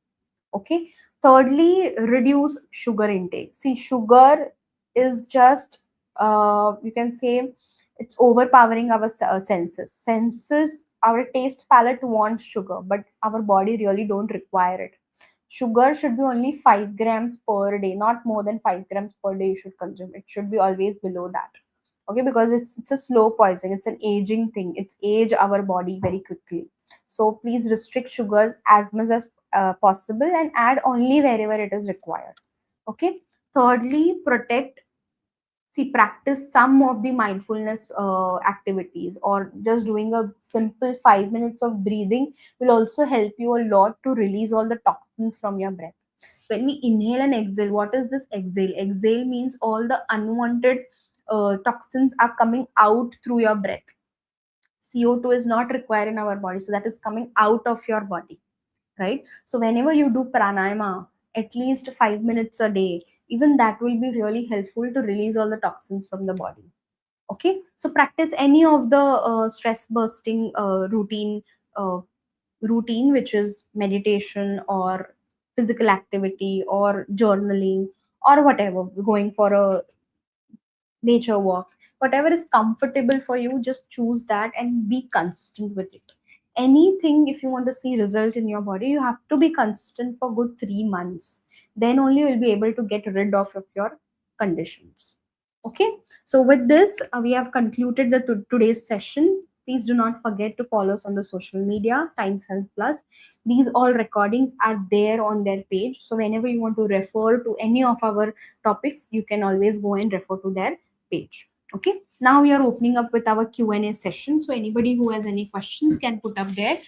Okay. Thirdly, reduce sugar intake. See, sugar is just, you can say, it's overpowering our senses. Our taste palate wants sugar, but our body really don't require it. Sugar should be only 5 grams per day, not more than 5 grams per day you should consume. It should be always below that. Okay, because it's a slow poison, it's an aging thing, it's age our body very quickly. So please restrict sugars as much as possible and add only wherever it is required. Okay. Thirdly, practice some of the mindfulness activities, or just doing a simple 5 minutes of breathing will also help you a lot to release all the toxins from your breath. When we inhale and exhale, what is this exhale? Exhale means all the unwanted toxins are coming out through your breath. CO2 is not required in our body, so that is coming out of your body, right? So whenever you do pranayama, at least 5 minutes a day, even that will be really helpful to release all the toxins from the body. Okay, so practice any of the stress bursting uh, routine, which is meditation or physical activity or journaling or whatever, going for a nature walk, whatever is comfortable for you, just choose that and be consistent with it. Anything, if you want to see result in your body, you have to be consistent for good 3 months. Then only you'll be able to get rid of your conditions. Okay, so with this, we have concluded the today's session. Please do not forget to follow us on the social media, Times Health Plus. These all recordings are there on their page. So whenever you want to refer to any of our topics, you can always go and refer to their page. Okay, now we are opening up with our Q&A session. So anybody who has any questions can put up their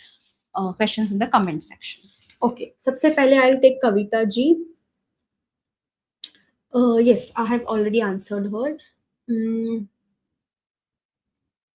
questions in the comment section. Okay, सबसे पहले I'll take Kavita ji. Yes, I have already answered her. Mm,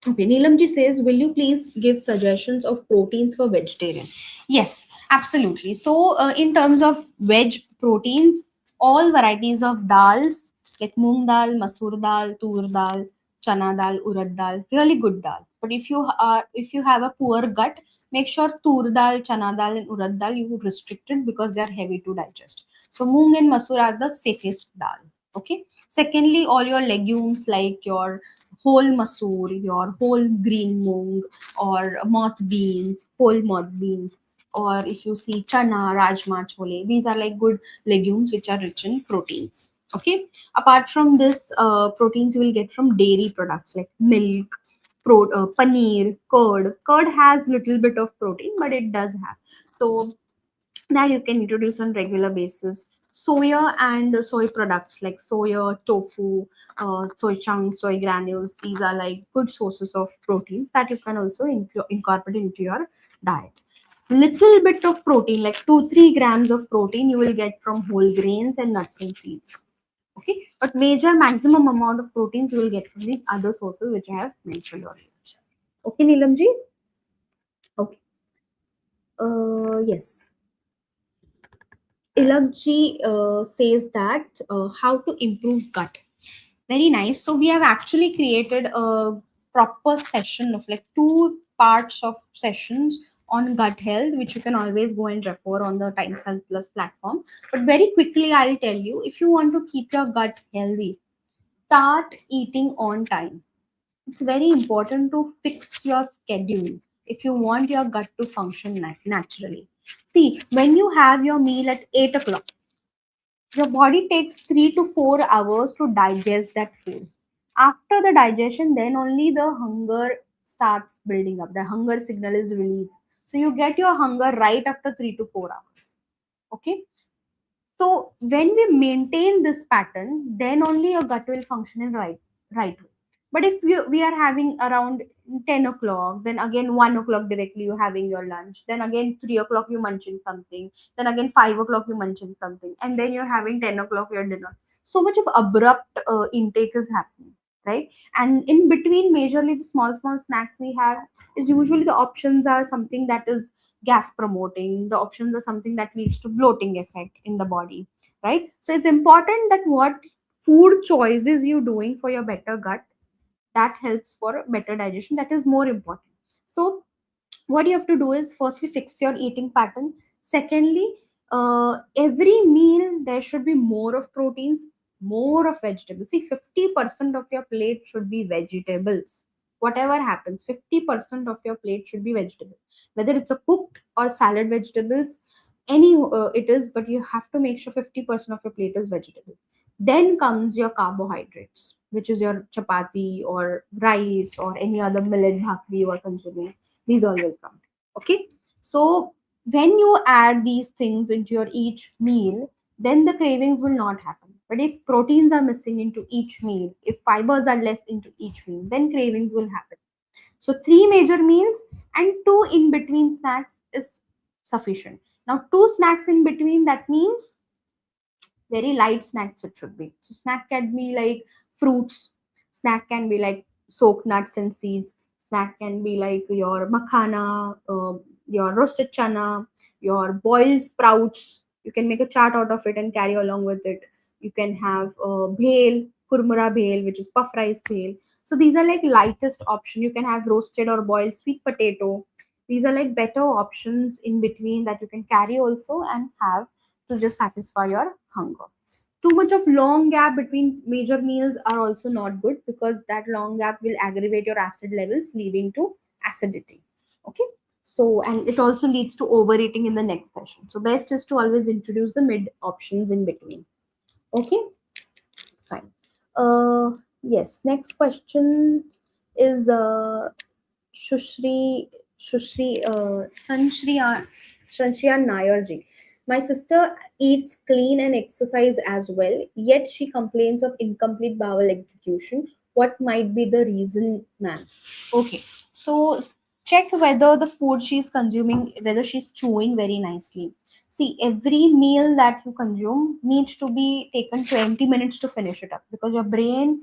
okay, Neelamji says, will you please give suggestions of proteins for vegetarian? Yes, absolutely. So, in terms of veg proteins, all varieties of dals like moong dal, masoor dal, tur dal, chana dal, urad dal, really good dals. But if you have a poor gut, make sure tur dal, chana dal, and urad dal you restrict it because they are heavy to digest. So, moong and masoor are the safest dal. Okay. Secondly, all your legumes like your whole masoor, your whole green moong, or moth beans, whole moth beans, or if you see chana, rajma, chole, these are like good legumes which are rich in proteins. Okay. Apart from this, proteins you will get from dairy products like milk, paneer, curd. Curd has little bit of protein, but it does have. So that you can introduce on regular basis. Soya and soy products like soya, tofu, soy chunks, soy granules, these are like good sources of proteins that you can also incorporate into your diet. Little bit of protein, like 2-3 grams of protein you will get from whole grains and nuts and seeds. Okay, but major maximum amount of proteins you will get from these other sources which I have mentioned earlier. Okay, Neelamji. Okay. Yes. Ilagji says that how to improve gut. Very nice. So we have actually created a proper session of like 2 parts of sessions on gut health, which you can always go and refer on the Times Health Plus platform. But very quickly, I'll tell you, if you want to keep your gut healthy, start eating on time. It's very important to fix your schedule if you want your gut to function naturally. See, when you have your meal at 8 o'clock, your body takes 3 to 4 hours to digest that food. After the digestion, then only the hunger starts building up. The hunger signal is released. So you get your hunger right after 3 to 4 hours. Okay. So when we maintain this pattern, then only your gut will function in right way. But if we are having around 10 o'clock, then again 1 o'clock directly you're having your lunch, then again 3 o'clock you munching something, then again 5 o'clock you munching something, and then you're having 10 o'clock your dinner. So much of abrupt intake is happening, right? And in between, majorly the small small snacks we have is usually the options are something that is gas promoting, the options are something that leads to bloating effect in the body, right? So it's important that what food choices you doing for your better gut, that helps for better digestion, that is more important. So what you have to do is firstly fix your eating pattern. Secondly, every meal there should be more of proteins, more of vegetables. See, 50% of your plate should be vegetables. Whatever happens, 50% of your plate should be vegetable, whether it's a cooked or salad vegetables, any it is, but you have to make sure 50% of your plate is vegetable. Then comes your carbohydrates, which is your chapati or rice or any other millet bhakri you are consuming. These all will come. Okay. So when you add these things into your each meal, then the cravings will not happen. But if proteins are missing into each meal, if fibers are less into each meal, then cravings will happen. So three major meals and two in between snacks is sufficient. Now two snacks in between, that means very light snacks it should be. So snack can be like fruits, snack can be like soaked nuts and seeds, snack can be like your makhana, your roasted chana, your boiled sprouts. You can make a chart out of it and carry along with it. You can have bhel, kurmura bhel, which is puff rice bhel. So these are like lightest option. You can have roasted or boiled sweet potato. These are like better options in between that you can carry also and have to just satisfy your hunger. Too much of long gap between major meals are also not good, because that long gap will aggravate your acid levels, leading to acidity. Okay. So, and it also leads to overeating in the next session. So best is to always introduce the mid options in between. Okay. Fine. Yes, next question is Shushri, Sanshriya Nayarji. My sister eats clean and exercise as well, yet she complains of incomplete bowel execution. What might be the reason, ma'am? Okay, so check whether the food she's consuming, whether she's chewing very nicely. See, every meal that you consume needs to be taken 20 minutes to finish it up, because your brain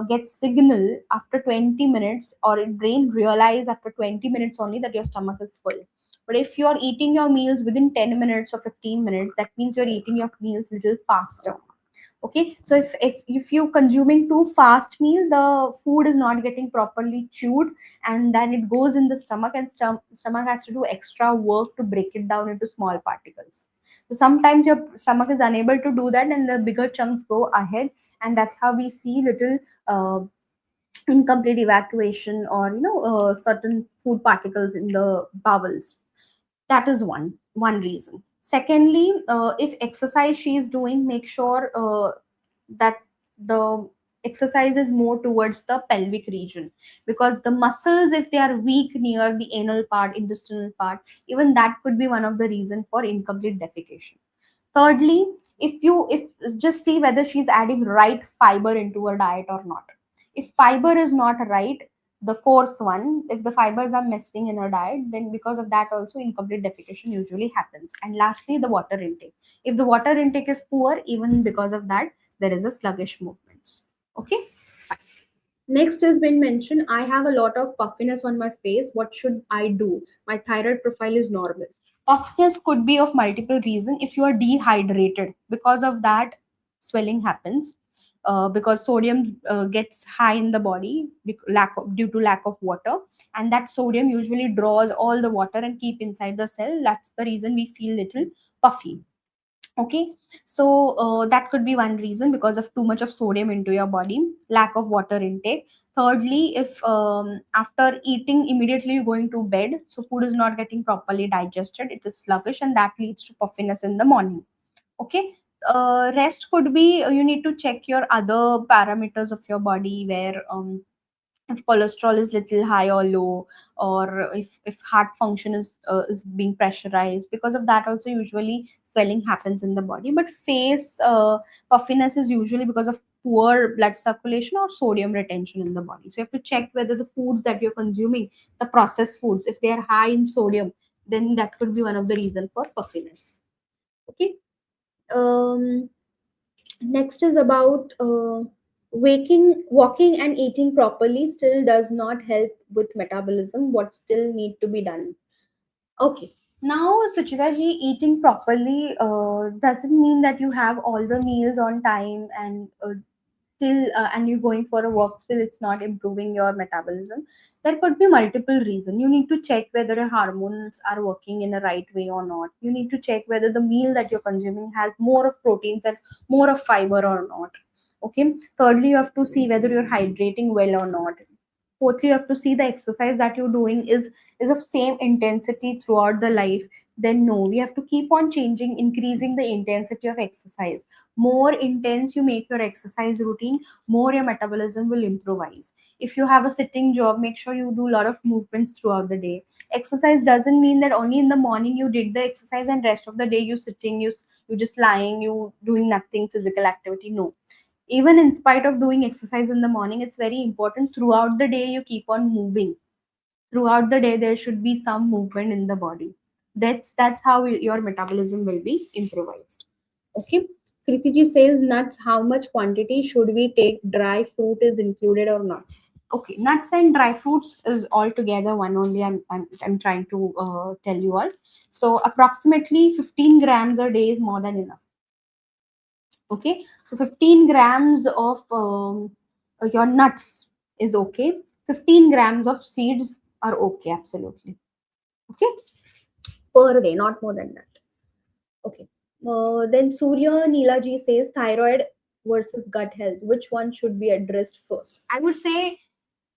gets signal after 20 minutes, or your brain realize after 20 minutes only that your stomach is full. But if you're eating your meals within 10 minutes or 15 minutes, that means you're eating your meals little faster. Okay, so if you're consuming too fast meal, the food is not getting properly chewed, and then it goes in the stomach, and stomach has to do extra work to break it down into small particles. So sometimes your stomach is unable to do that, and the bigger chunks go ahead, and that's how we see little uh, incomplete evacuation, or certain food particles in the bowels. That is one reason. Secondly, if exercise she is doing, make sure that the exercise is more towards the pelvic region, because the muscles, if they are weak near the anal part, intestinal part, even that could be one of the reason for incomplete defecation. Thirdly, if just see whether she's adding right fiber into her diet or not. If fiber is not right, the coarse one, if the fibers are missing in her diet, then because of that also incomplete defecation usually happens. And lastly, the water intake. If the water intake is poor, even because of that, there is a sluggish movements. Okay. Next has been mentioned, I have a lot of puffiness on my face. What should I do? My thyroid profile is normal. Puffiness could be of multiple reasons. If you are dehydrated, because of that, swelling happens. Because sodium gets high in the body, due to lack of water, and that sodium usually draws all the water and keep inside the cell. That's the reason we feel little puffy. Okay, so that could be one reason, because of too much of sodium into your body, lack of water intake. Thirdly, if after eating immediately you're going to bed, so food is not getting properly digested, it is sluggish, and that leads to puffiness in the morning. Okay. Rest could be, you need to check your other parameters of your body, where if cholesterol is little high or low, or if heart function is being pressurized. Because of that also usually swelling happens in the body. But face puffiness is usually because of poor blood circulation or sodium retention in the body. So you have to check whether the foods that you're consuming, the processed foods, if they are high in sodium, then that could be one of the reasons for puffiness. Okay. um Next is about walking and eating properly still does not help with metabolism. What still need to be done? Okay. Now, Suchita ji, eating properly doesn't mean that you have all the meals on time and still and you're going for a walk, still it's not improving your metabolism. There could be multiple reasons. You need to check whether your hormones are working in a right way or not. You need to check whether the meal that you're consuming has more of proteins and more of fiber or not. Okay. Thirdly, you have to see whether you're hydrating well or not. Fourthly, you have to see the exercise that you're doing is of same intensity throughout the life. Then no, we have to keep on changing, increasing the intensity of exercise. More intense you make your exercise routine, more your metabolism will improvise. If you have a sitting job, make sure you do a lot of movements throughout the day. Exercise doesn't mean that only in the morning you did the exercise and rest of the day you sitting, you just lying, you doing nothing physical activity. No, even in spite of doing exercise in the morning, it's very important throughout the day you keep on moving. Throughout the day there should be some movement in the body. That's how your metabolism will be improvised. Okay. Kritiji says nuts, how much quantity should we take? Dry fruit is included or not? Okay, nuts and dry fruits is all together one only. I'm trying to tell you all. So approximately 15 grams a day is more than enough. Okay, so 15 grams of your nuts is okay. 15 grams of seeds are okay, absolutely. Okay, per day, not more than that. Okay. Then Surya Neelaji says thyroid versus gut health. Which one should be addressed first? I would say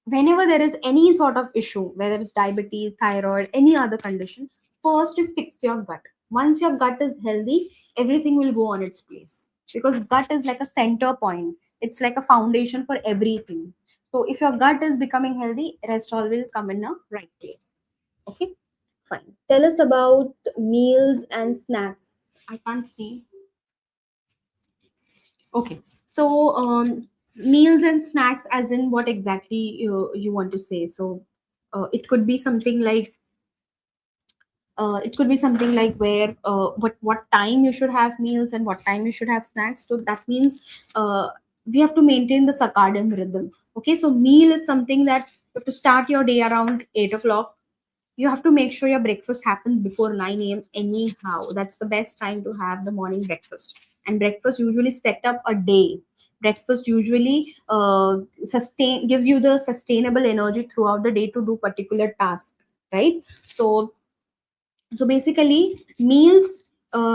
whenever there is any sort of issue, whether it's diabetes, thyroid, any other condition, first you fix your gut. Once your gut is healthy, everything will go on its place. Because gut is like a center point. It's like a foundation for everything. So if your gut is becoming healthy, rest all will come in a right place. Okay, fine. Tell us about meals and snacks. I can't see. Okay. So, meals and snacks, as in what exactly you want to say? So, it could be something like where what time you should have meals and what time you should have snacks. So that means we have to maintain the circadian rhythm. Okay, so meal is something that you have to start your day around 8 o'clock. You have to make sure your breakfast happens before 9 a.m. anyhow. That's the best time to have the morning breakfast. And breakfast usually set up a day. Breakfast usually sustain gives you the sustainable energy throughout the day to do particular task, right? So basically, meals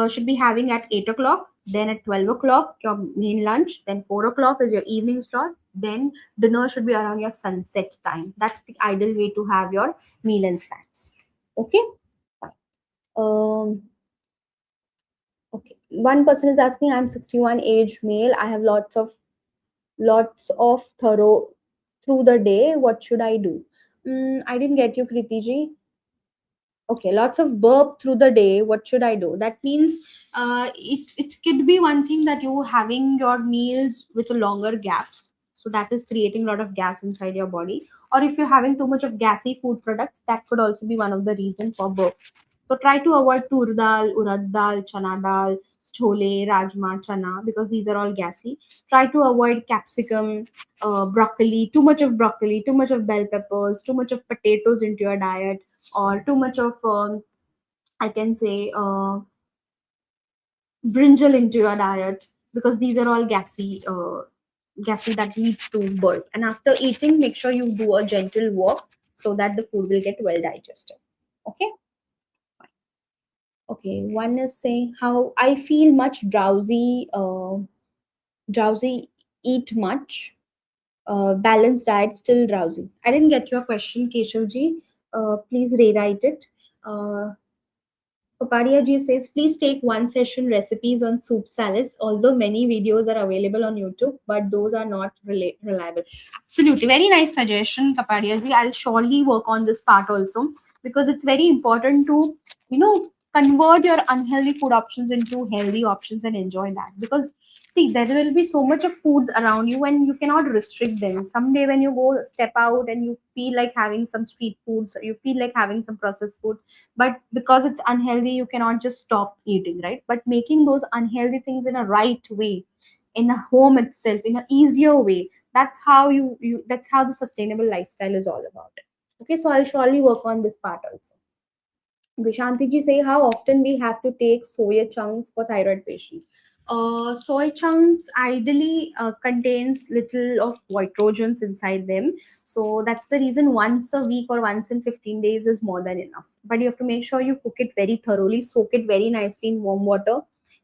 should be having at 8 o'clock. Then at 12 o'clock, your main lunch. Then 4 o'clock is your evening slot. Then dinner should be around your sunset time. That's the ideal way to have your meal and snacks. Okay. Fine. Okay. One person is asking, I'm 61 age male. I have lots of thorough through the day. What should I do? I didn't get you, Kriti ji. Okay, lots of burp through the day. What should I do? That means it could be one thing that you having your meals with longer gaps. So that is creating a lot of gas inside your body. Or if you're having too much of gassy food products, that could also be one of the reasons for burp. So try to avoid tur dal, urad dal, chana dal, chole, rajma, chana, because these are all gassy. Try to avoid capsicum, broccoli, too much of broccoli, too much of bell peppers, too much of potatoes into your diet, or too much of I can say brinjal into your diet, because these are all gassy that leads to burp. And after eating, make sure you do a gentle walk so that the food will get well digested. Okay. Okay. One is saying how I feel much drowsy, eat much, balanced diet, still drowsy. I didn't get your question, Keshavji. Please rewrite it. Uh, Papadia ji says, please take one session recipes on soup salads, although many videos are available on YouTube, but those are not reliable. Absolutely. Very nice suggestion, Kapadia ji. I'll surely work on this part also because it's very important to, convert your unhealthy food options into healthy options and enjoy that. Because, see, there will be so much of foods around you and you cannot restrict them. Someday when you go step out and you feel like having some street foods, or you feel like having some processed food, but because it's unhealthy you cannot just stop eating, right? But making those unhealthy things in a right way, in a home itself, in an easier way, that's how that's how the sustainable lifestyle is all about. Okay, so I'll surely work on this part also. Vishanti ji say, how often we have to take soya chunks for thyroid patients? Soy chunks ideally contains little of nitrogens inside them, so that's the reason once a week or once in 15 days is more than enough. But you have to make sure you cook it very thoroughly, soak it very nicely in warm water,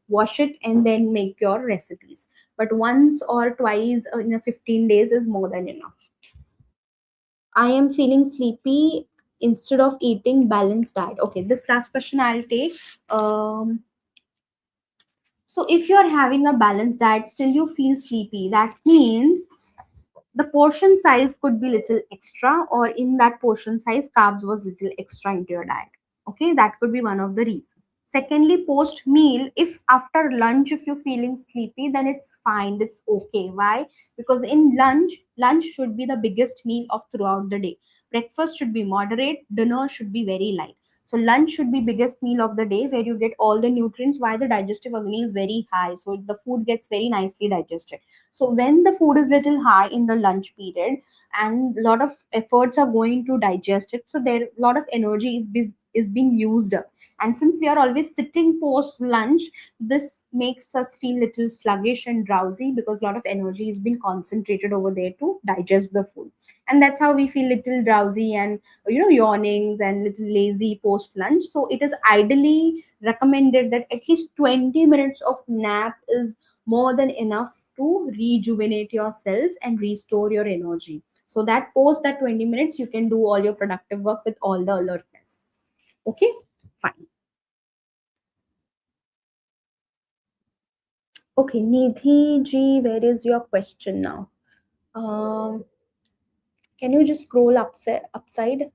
wash it, and then make your recipes. But once or twice in a 15 days is more than enough. I am feeling sleepy instead of eating balanced diet. Okay, this last question I'll take. So if you're having a balanced diet, still you feel sleepy, that means the portion size could be little extra, or in that portion size carbs was little extra into your diet. Okay, that could be one of the reasons. Secondly, post meal, if after lunch if you're feeling sleepy, then it's fine, it's okay. Why? Because in lunch should be the biggest meal of throughout the day. Breakfast should be moderate, dinner should be very light. So lunch should be biggest meal of the day, where you get all the nutrients, why the digestive agony is very high, so the food gets very nicely digested. So when the food is little high in the lunch period and a lot of efforts are going to digest it, so there a lot of energy is being used up. And since we are always sitting post lunch, this makes us feel little sluggish and drowsy because a lot of energy is being concentrated over there to digest the food. And that's how we feel little drowsy and yawnings and little lazy post lunch. So it is ideally recommended that at least 20 minutes of nap is more than enough to rejuvenate your cells and restore your energy, so that post that 20 minutes you can do all your productive work with all the alertness. Okay, fine. Okay, Nidhi ji, where is your question now? um can you just scroll upside?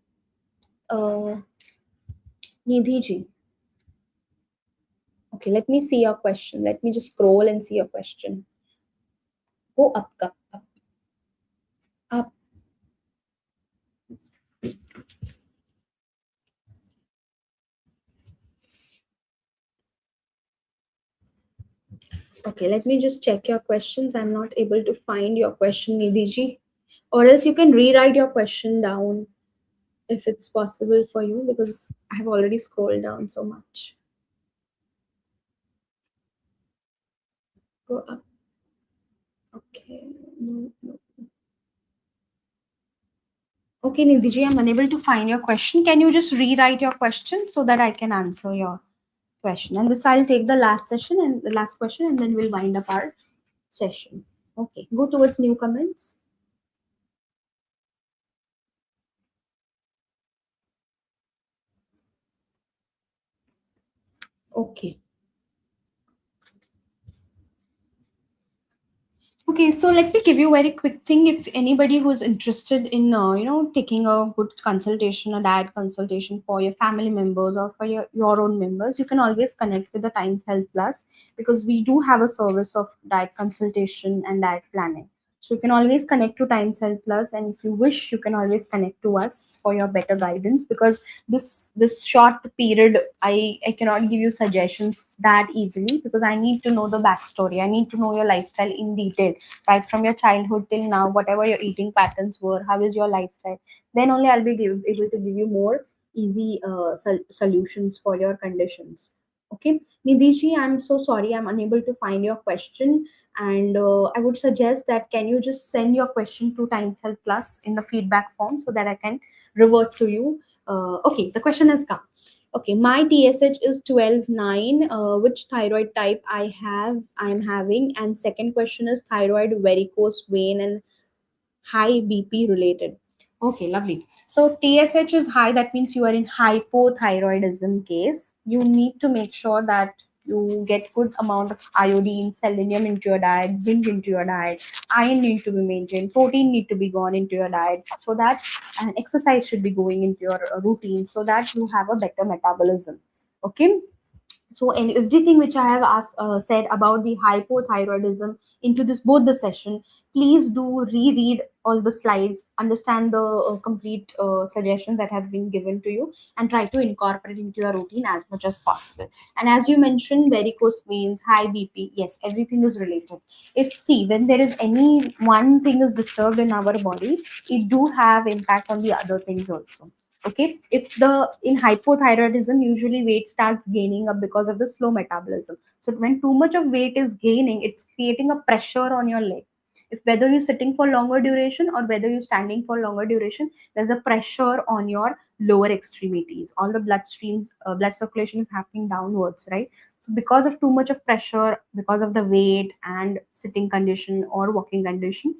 uh Nidhi ji, okay, let me see your question. Let me just scroll and see your question. Go up. Okay, let me just check your questions. I'm not able to find your question, Nidhi ji. Or else you can rewrite your question down if it's possible for you, because I have already scrolled down so much. Go up. Okay. No, no. Okay, Nidhi, I'm unable to find your question. Can you just rewrite your question so that I can answer your question? And this I'll take the last session and the last question, and then we'll wind up our session. Okay, go towards new comments. Okay. Okay, so let me give you a very quick thing. If anybody who's interested in, taking a good consultation, a diet consultation for your family members or for your own members, you can always connect with the Times Health Plus, because we do have a service of diet consultation and diet planning. So you can always connect to Times Health Plus, and if you wish, you can always connect to us for your better guidance, because this short period I cannot give you suggestions that easily, because I need to know the backstory. I need to know your lifestyle in detail, right from your childhood till now, whatever your eating patterns were, how is your lifestyle. Then only I'll be able to give you more easy solutions for your conditions. Okay, Nidhi, I'm so sorry, I'm unable to find your question. And I would suggest that can you just send your question to Times Health Plus in the feedback form so that I can revert to you. Okay, the question has come. Okay, my TSH is 12.9. Which thyroid type I'm having? And second question is thyroid varicose vein and high BP related. Okay, lovely. So TSH is high, that means you are in hypothyroidism case. You need to make sure that you get good amount of iodine, selenium into your diet, zinc into your diet, iron need to be maintained, protein need to be gone into your diet, so that and exercise should be going into your routine so that you have a better metabolism. Okay, so and everything which I have asked said about the hypothyroidism into this both the session, please do reread all the slides, understand the complete suggestions that have been given to you, and try to incorporate into your routine as much as possible. And as you mentioned, varicose veins, high bp, yes, everything is related. If see, when there is any one thing is disturbed in our body, it do have impact on the other things also. Okay, if the in hypothyroidism usually weight starts gaining up because of the slow metabolism. So when too much of weight is gaining, it's creating a pressure on your leg. If whether you're sitting for longer duration or whether you're standing for longer duration, there's a pressure on your lower extremities. All the blood streams, blood circulation is happening downwards, right? So because of too much of pressure, because of the weight and sitting condition or walking condition,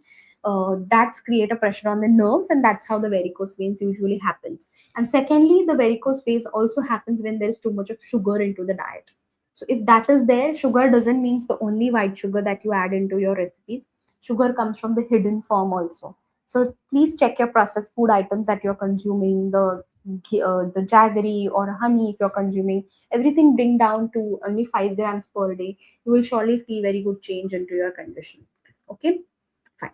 that's create a pressure on the nerves, and that's how the varicose veins usually happens. And secondly, the varicose veins also happens when there is too much of sugar into the diet. So if that is there, sugar doesn't mean the only white sugar that you add into your recipes. Sugar comes from the hidden form also. So please check your processed food items that you're consuming, the jaggery or honey if you're consuming. Everything bring down to only 5 grams per day. You will surely see very good change into your condition. Okay, fine.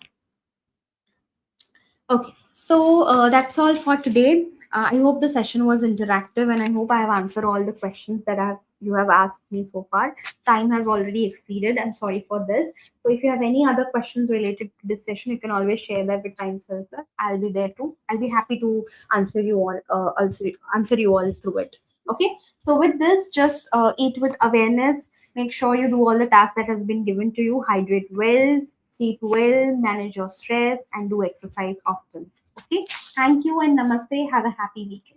Okay, so that's all for today. I hope the session was interactive, and I hope I have answered all the questions that you have asked me so far. Time has already exceeded. I'm sorry for this. So if you have any other questions related to this session, you can always share that with Time Center. I'll be there too. I'll be happy to answer you all. Answer you all through it. Okay. So with this, just eat with awareness. Make sure you do all the tasks that has been given to you. Hydrate well, sleep well, manage your stress, and do exercise often. Okay. Thank you and namaste. Have a happy weekend.